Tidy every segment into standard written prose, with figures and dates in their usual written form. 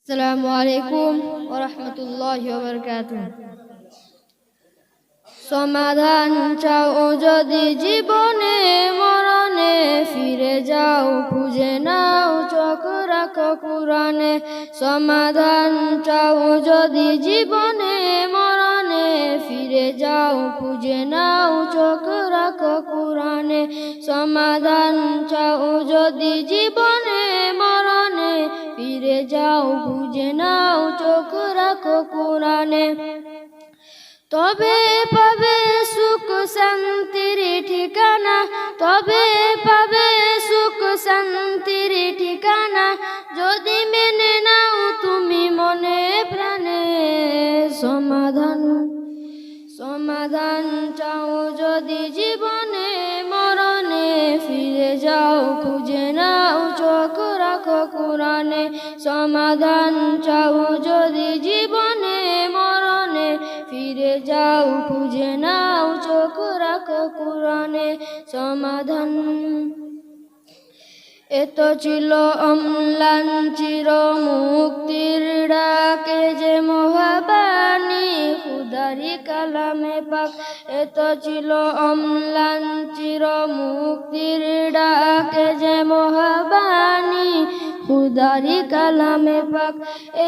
আসসালামু আলাইকুম ওয়া রাহমাতুল্লাহি ওয়া বারাকাতুহু। সমাধান চাও যদি জীবনে মরণে, ফিরে যাও খুঁজে নাও চোখ রাখো কুরআনে। সমাধান চাও যদি জীবনে মরণে, ফিরে যাও খুঁজে নাও চোখ রাখো কুরআনে। সমাধান চাও যদি জীবনে মরণে, ফিরে যাও খুঁজে নাও চোখ রাখো কুরআনে। তবে পাবে সুখ শান্তির ঠিকানা, তবে পাবে সুখ শান্তির ঠিকানা, যদি মেনে নাও তুমি মনে প্রাণে। সমাধান চাও যদি জীবনে মরণে, ফিরে যাও খুঁজে নাও চোখ রাখো কুরআনে। সমাধান চাও যদি জীবনে মরণে, ফিরে যাও খুঁজে নাও চোখ রাখো কুরআনে। সমাধান এত ছিল অম্লান চির মুক্তির ডাকে যে মহাবাণী খুদারি কালামে পাক। এত ছিল অম্লান চির মুক্তির ডাকে যে মহাবাণী খুদারি কালামে পাক।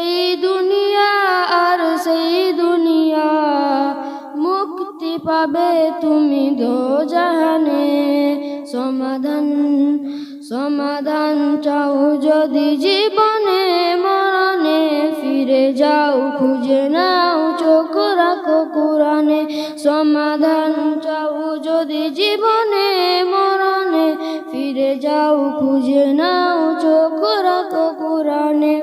এই দুনিয়া আর সেই দুনিয়া, মুক্তি পাবে তুমি দোজাহানে। সমাধান চাও যদি জীবনে মরণে, ফিরে যাও খুঁজে নাও চোখ রাখো কুরআনে। সমাধান চাও যদি জীবনে মরণে, ফিরে যাও খুঁজে নাও চোখ রাখো কুরআনে।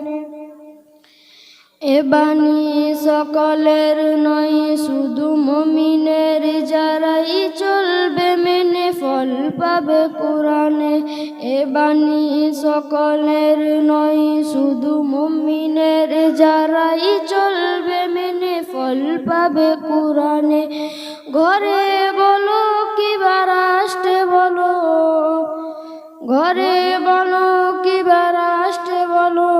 এ বাণী সকলের নয়, শুধু মুমিনের, যারাই চলবে মেনে ফল পাবে কুরআনে। এ বাণী সকলের নয়, শুধু মুমিনের, যারাই চলবে মেনে ফল পাবে কুরআনে। ঘরে বলো কিবা রাষ্ট্রে বলো, ঘরে বলো কিবা রাষ্ট্রে বলো,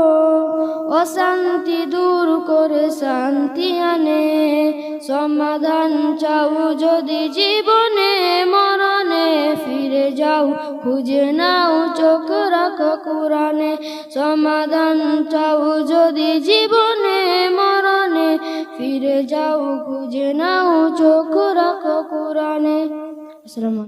অশান্তি দূর করে শান্তি আনে। সমাধান চাও যদি জীবনে মরণে, ফিরে যাও খুঁজে নাও চোখ রাখো কুরআনে। সমাধান চাও যদি জীবনে মরণে, ফিরে যাও খুঁজে নাও চোখ রাখো কুরআনে।